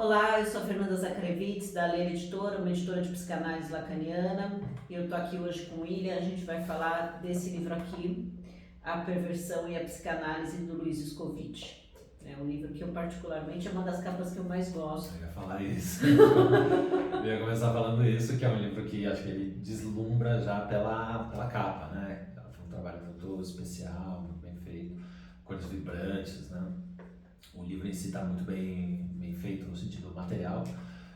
Olá, eu sou a Fernanda Zacharevitz, da Leira Editora, uma editora de psicanálise lacaniana. Eu estou aqui hoje com o William, a gente vai falar desse livro aqui, A Perversão e a Psicanálise, do Luiz Scovitch. É um livro que eu particularmente, é uma das capas que eu mais gosto. Eu ia falar isso. Eu ia começar falando isso, que é um livro que acho que ele deslumbra já pela capa, né? Foi um trabalho muito especial, muito bem feito, cores vibrantes, né? O livro em si está muito bem feito no sentido material.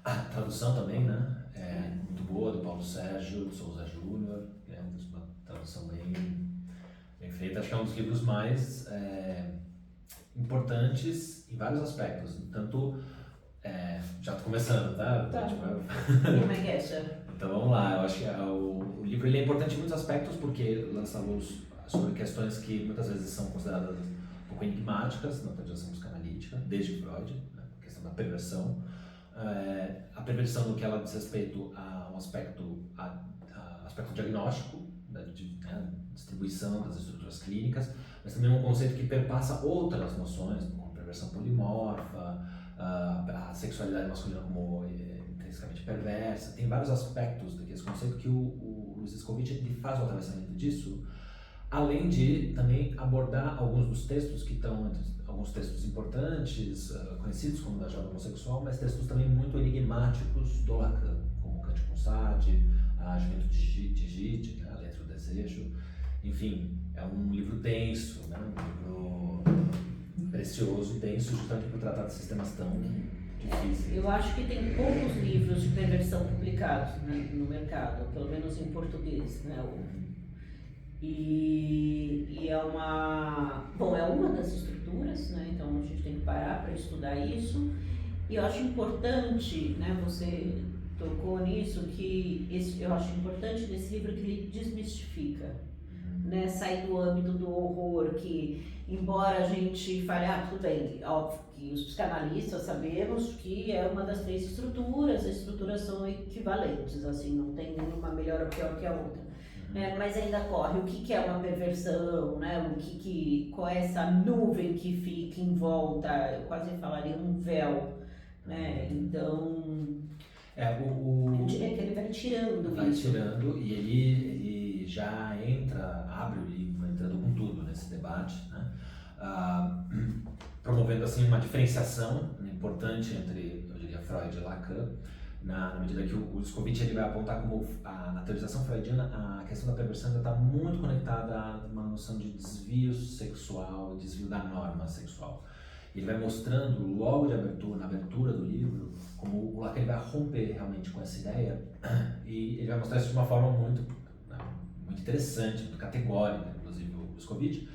A tradução também, né? É muito boa, do Paulo Sérgio de Souza Júnior, é uma tradução bem feita. Acho que é um dos livros mais importantes em vários aspectos. Tanto, já estou começando, tá? Tá. Então vamos lá, eu acho que o livro ele é importante em muitos aspectos porque lança luz sobre questões que muitas vezes são consideradas um pouco enigmáticas na tradição psicanalítica, desde Freud, né? A questão da perversão. A perversão no que ela diz respeito a um aspecto diagnóstico, né, de distribuição das estruturas clínicas, mas também um conceito que perpassa outras noções, como perversão polimorfa, a sexualidade masculina como intrinsecamente perversa. Tem vários aspectos desse conceito que o Luiz Scovitch ele faz o atravessamento disso, além de também abordar alguns dos textos que estão, alguns textos importantes, conhecidos como da jovem homossexual, mas textos também muito enigmáticos do Lacan, como Kant com Sade, a Juventude de Gide, né, a Letra do Desejo. Enfim, é um livro denso, né, um livro precioso e denso, justamente por tratar de sistemas tão difíceis. Eu acho que tem poucos livros de perversão publicados, né, no mercado, pelo menos em português, né? E é uma das estruturas, né? Então a gente tem que parar para estudar isso. E eu acho importante, né? Você tocou nisso, eu acho importante nesse livro que ele desmistifica, né? Sair do âmbito do horror, que embora a gente fale, tudo bem, óbvio que os psicanalistas sabemos que é uma das três estruturas, as estruturas são equivalentes, assim, não tem nenhuma melhor ou pior que a outra. Mas ainda corre o que é uma perversão, né? Qual é essa nuvem que fica em volta, eu quase falaria um véu, né? Então, que ele vai tirando vai isso. Tirando, e ele já abre o livro, entrando com tudo nesse debate, né? Promovendo assim uma diferenciação importante entre, eu diria, Freud e Lacan, na medida que o Scovitch ele vai apontar como na teorização freudiana a questão da perversão ainda está muito conectada a uma noção de desvio sexual, desvio da norma sexual. Ele vai mostrando logo na abertura do livro, como o Lacan vai romper realmente com essa ideia, e ele vai mostrar isso de uma forma muito interessante, muito categórica, inclusive o Scovitch,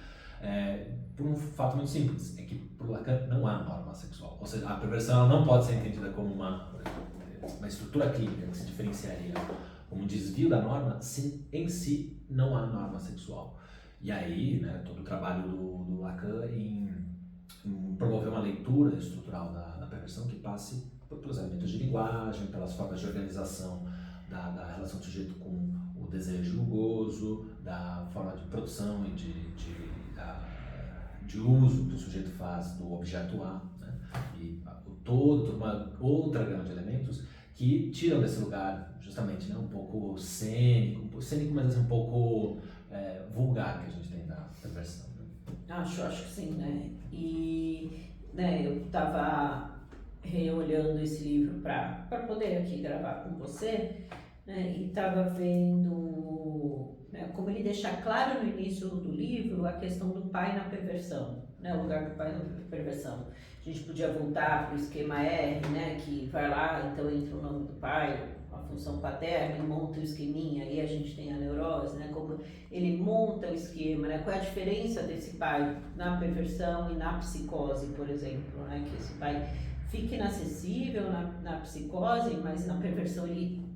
por um fato muito simples, é que para o Lacan não há norma sexual, ou seja, a perversão ela não pode ser entendida como uma estrutura clínica que se diferenciaria como um desvio da norma, se em si não há norma sexual. E aí, né, todo o trabalho do Lacan em promover uma leitura estrutural da perversão que passe pelos elementos de linguagem, pelas formas de organização da relação do sujeito com o desejo e o gozo, da forma de produção e de uso que o sujeito faz do objeto A, né? E toda uma outra gama de elementos que tiram desse lugar justamente, né, um pouco cênico, mas assim, um pouco vulgar que a gente tem da perversão. Né? Acho que sim, né? E eu estava reolhando esse livro para poder aqui gravar com você, né? E estava vendo, né, como ele deixa claro no início do livro a questão do pai na perversão, né? O lugar do pai na perversão. A gente podia voltar para o esquema R, né? Que vai lá, então entra o nome do pai, a função paterna, e monta o esqueminha, aí a gente tem a neurose, né? Como ele monta o esquema, né? Qual é a diferença desse pai na perversão e na psicose, por exemplo, né? Que esse pai fica inacessível na psicose, mas na perversão ele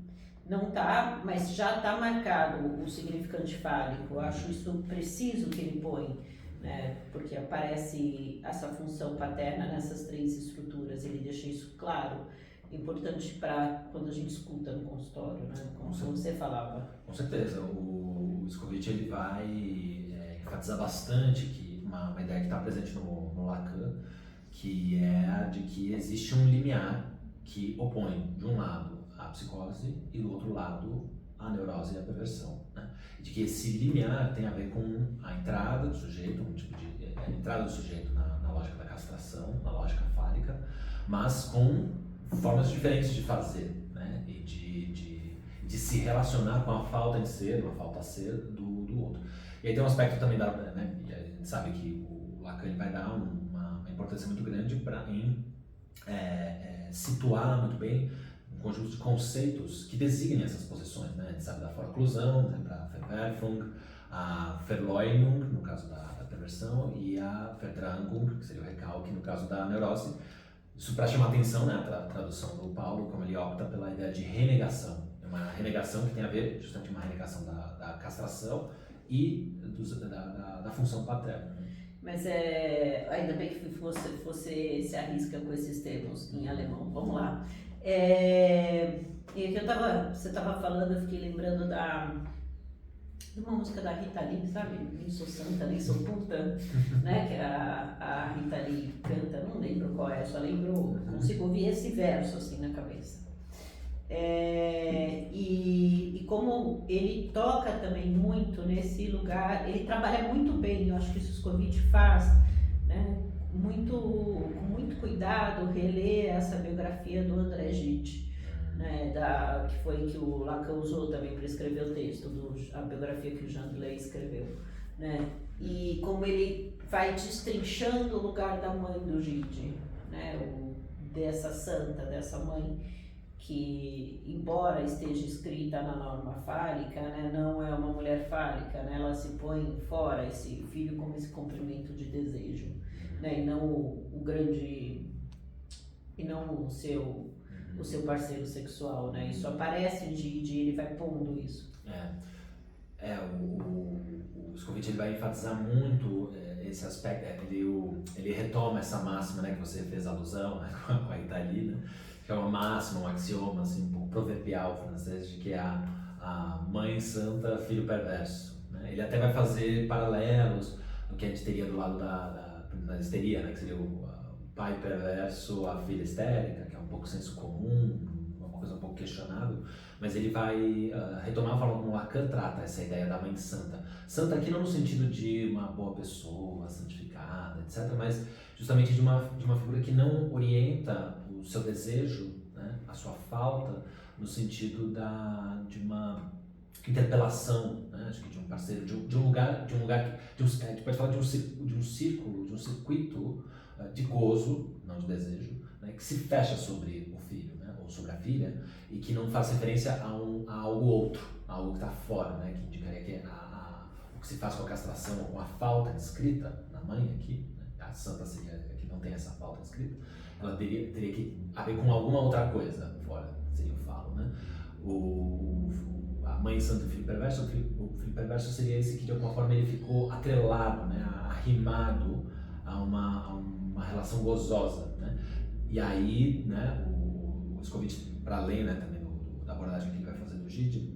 não está, mas já está marcado o significante fálico. Eu acho isso preciso que ele põe, né? Porque aparece essa função paterna nessas três estruturas, ele deixa isso claro. Importante para quando a gente escuta no consultório, né? Como você falava. Com certeza, o Scovitch ele vai enfatizar bastante que uma ideia que está presente no Lacan, que é a de que existe um limiar que opõe, de um lado, a psicose e do outro lado, a neurose e a perversão, né? De que esse limiar tem a ver com a entrada do sujeito, um tipo de a entrada do sujeito na lógica da castração, na lógica fálica, mas com formas diferentes de fazer, né? E de se relacionar com a falta em ser, uma falta a ser do outro. E aí tem um aspecto também né? E a gente sabe que o Lacan vai dar uma importância muito grande em situar muito bem um conjunto de conceitos que designem essas posições, né? A gente sabe da Forclusão, né? Para Verwerfung, a Verleumdung, no caso da perversão, e a Verdrängung, que seria o recalque, no caso da neurose. Isso para chamar atenção, né? A tradução do Paulo, como ele opta pela ideia de renegação. É uma renegação que tem a ver, justamente, uma renegação da castração e da função paterna. Mas ainda bem que você se arrisca com esses termos em alemão. Vamos lá. E você estava falando, eu fiquei lembrando de uma música da Rita Lee, sabe? Nem sou santa, nem sou puta, né? Que a Rita Lee canta, não lembro qual é, só lembro, consigo ouvir esse verso assim na cabeça. E como ele toca também muito nesse lugar, ele trabalha muito bem, eu acho que isso o Scovitch faz, né? Com muito cuidado, reler essa biografia do André Gide, né? Que foi que o Lacan usou também para escrever o texto, a biografia que o Jean Delay escreveu, né? E como ele vai destrinchando o lugar da mãe do Gide, né? Dessa santa, dessa mãe, que, embora esteja escrita na norma fálica, né, não é uma mulher fálica, né, ela se põe fora, esse filho, como esse comprimento de desejo, né, e não o grande, e não o seu parceiro sexual, né, isso aparece em Gide, ele vai pondo isso. O Scovitch ele vai enfatizar muito esse aspecto, ele retoma essa máxima, né, que você fez alusão, né, com a Itália, que é uma máxima, um axioma assim, um pouco proverbial francês, de que é a mãe santa, filho perverso, né? Ele até vai fazer paralelos no que a gente teria do lado da histeria, né? Que seria o pai perverso, a filha histérica, que é um pouco senso comum, uma coisa um pouco questionável, mas ele vai retomar a forma como Lacan trata essa ideia da mãe santa. Santa aqui não no sentido de uma boa pessoa, santificada, etc., mas justamente de uma figura que não orienta o seu desejo, né, a sua falta, no sentido de uma interpelação, né, acho que de um parceiro, de um lugar, a gente pode falar de um círculo, de um circuito de gozo, não de desejo, né, que se fecha sobre o filho, né, ou sobre a filha, e que não faz referência a algo outro, a algo que está fora, né, que indicaria que o que se faz com a castração ou com a falta descrita na mãe aqui, né, a santa seria que não tem essa falta escrita, ela teria que haver com alguma outra coisa fora, seria o falo, né? A mãe santa e o filho perverso, o filho perverso seria esse que de alguma forma ele ficou atrelado, né? Arrimado a uma relação gozosa, né? E aí, né? O Scovitch, para além, né, também da abordagem que ele vai fazer do Gide,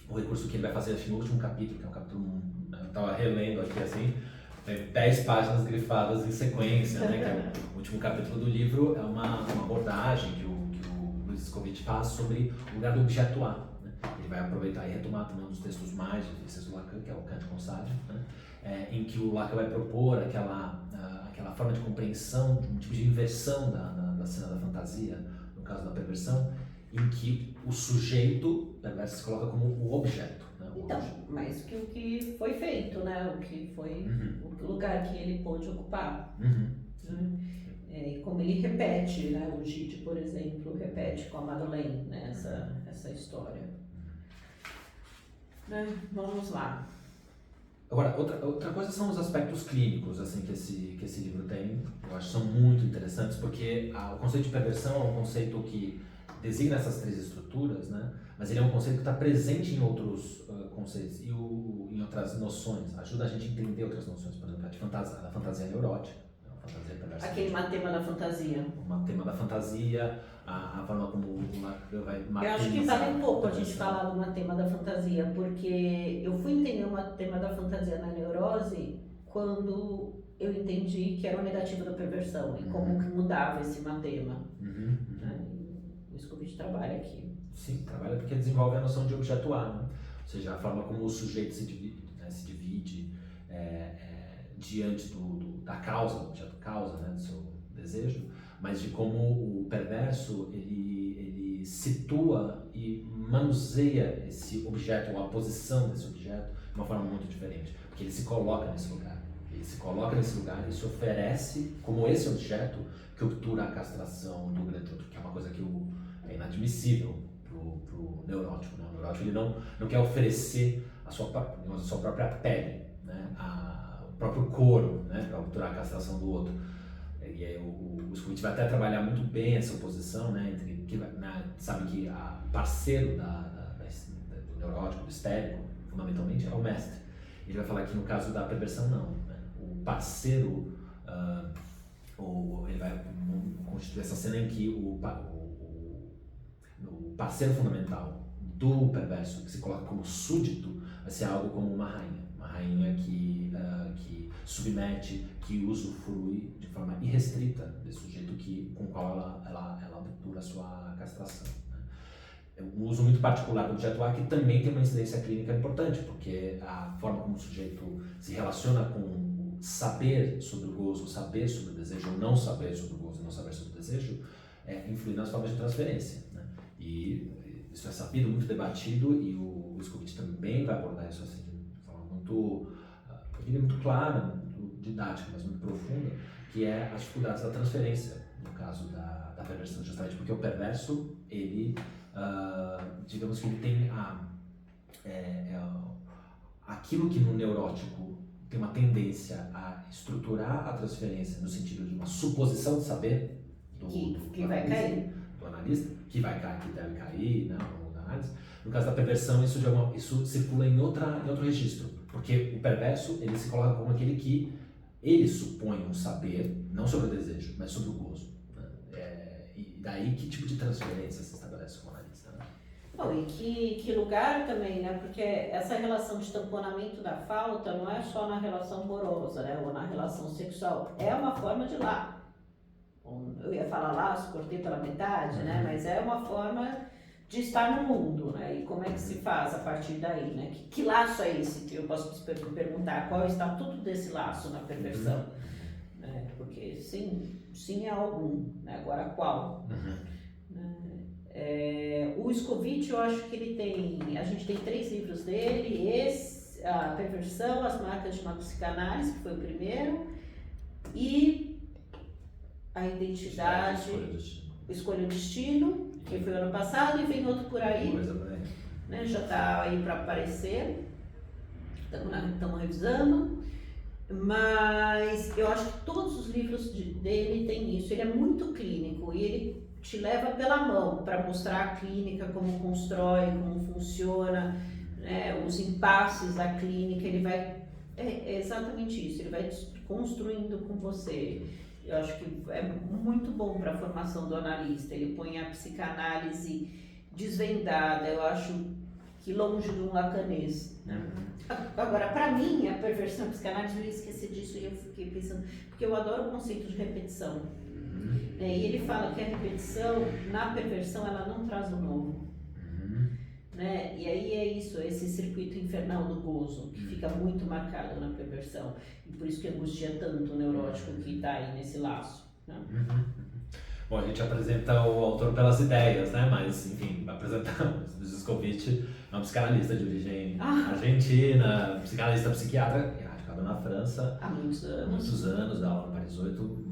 o recurso que ele vai fazer, acho que no último capítulo, que é o capítulo 1, né? Eu estava relendo aqui assim, 10 páginas grifadas em sequência, né, que é o último capítulo do livro, é uma abordagem que o Luiz Scovitch faz sobre o lugar do objeto A, né? Ele vai aproveitar e retomar também um dos textos mais difíceis do Lacan, que é o Cântico Sádio, né? Em que o Lacan vai propor aquela forma de compreensão, um tipo de inversão da cena da fantasia, no caso da perversão, em que o sujeito perverso se coloca como o objeto. Então, mas o que foi feito, né? O que foi o lugar que ele pôde ocupar. Né? E como ele repete, né? O Gide, por exemplo, repete com a Madeleine, né? Essa história. Né? Vamos lá. Agora, outra coisa são os aspectos clínicos assim, que esse livro tem. Eu acho que são muito interessantes, porque o conceito de perversão é um conceito que designa essas três estruturas, né? Mas ele é um conceito que está presente em outros conceitos e em outras noções. Ajuda a gente a entender outras noções, por exemplo, a fantasia neurótica, a fantasia perversa. Aquele matema da fantasia. O matema da fantasia, a forma como o Lacan vai materializar. Eu acho que vale um pouco a gente falar do matema da fantasia, porque eu fui entender o matema da fantasia na neurose quando eu entendi que era o negativo da perversão e como que mudava esse matema. Né? o Scovitch trabalha aqui. Sim, trabalha porque desenvolve a noção de objeto A, né? Ou seja, a forma como o sujeito se divide diante da causa, do objeto causa, né, do seu desejo, mas de como o perverso ele situa e manuseia esse objeto, ou a posição desse objeto, de uma forma muito diferente, porque ele se coloca nesse lugar. Ele se coloca nesse lugar e se oferece como esse objeto que obtura a castração do grande outro, que é uma coisa que é inadmissível pro neurótico, né? O neurótico ele não quer oferecer a sua própria pele, né? O próprio couro, né? Para obturar a castração do outro. E aí o Scovitch vai até trabalhar muito bem essa oposição, né? Entre sabe que a parceiro do neurótico, do histérico, fundamentalmente é o mestre. Ele vai falar que no caso da perversão não, né? O parceiro ele vai constituir essa cena em que o parceiro fundamental do perverso, que se coloca como súdito, vai ser algo como uma rainha que submete, que usufrui de forma irrestrita desse sujeito com o qual ela obtura a sua castração. Né? É um uso muito particular do objeto A que também tem uma incidência clínica importante, porque a forma como o sujeito se relaciona com saber sobre o gozo, saber sobre o desejo, ou não saber sobre o gozo, não saber sobre o desejo, influi nas formas de transferência. Né? E isso é sabido, muito debatido, e o Scovitch também vai abordar isso assim, de forma muito, eu diria, muito clara, muito didática, mas muito profunda, que é as dificuldades da transferência, no caso da perversão, justamente porque o perverso, ele, digamos que ele tem aquilo que no neurótico tem uma tendência a estruturar a transferência no sentido de uma suposição de saber que vai cair. Do analista, que vai cair, que deve cair, né, ao longo da análise. No caso da perversão, isso circula em outro registro, porque o perverso ele se coloca como aquele que ele supõe um saber, não sobre o desejo, mas sobre o gozo. Né? E daí que tipo de transferência se estabelece com o analista? Né? Bom, e que lugar também, né? Porque essa relação de tamponamento da falta não é só na relação amorosa, né? Ou na relação sexual, é uma forma de lá. Eu ia falar laço, cortei pela metade, né? Mas é uma forma de estar no mundo, né? E como é que se faz a partir daí, né? Que laço é esse que eu posso perguntar? Qual é o estatuto desse laço na perversão? Né? Porque sim é algum, né? Agora qual? O Scovitch, eu acho que a gente tem 3 livros dele, a Perversão, As Marcas de uma Psicanálise, que foi o primeiro, e a Identidade, Escolha o Destino, que foi o ano passado, e vem outro por aí, né? Já está aí para aparecer, estamos revisando, mas eu acho que todos os livros dele têm isso, ele é muito clínico e ele te leva pela mão para mostrar a clínica, como constrói, como funciona, né, os impasses da clínica, ele vai, é exatamente isso, ele vai construindo com você. Eu acho que é muito bom para a formação do analista, ele põe a psicanálise desvendada, eu acho que longe de um lacanês. Né? Agora, para mim, a perversão, a psicanálise, eu ia esquecer disso e eu fiquei pensando, porque eu adoro o conceito de repetição. E ele fala que a repetição, na perversão, ela não traz o novo. Né? E aí é isso, esse circuito infernal do gozo, que fica muito marcado na perversão. E por isso que angustia tanto o neurótico que está aí nesse laço. Né? Bom, a gente apresenta o autor pelas ideias, né? Mas, enfim, apresentamos o Scovitch, é um psicanalista de origem argentina, psicanalista psiquiatra, radicado na França. Há muitos anos, dá aula no Paris 8,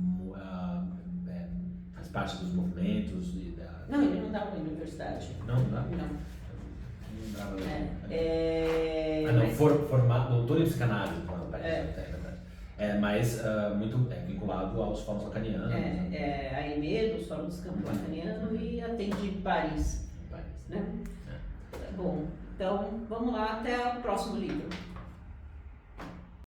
faz parte dos movimentos. Não, ele não dá aula na universidade. Não dá? Não. Formado, doutor em psicanálise, mas muito vinculado aos fóruns lacanianos. A EME, dos fóruns do campo lacaniano, e atende em Paris. Né? Bom, então vamos lá, até o próximo livro.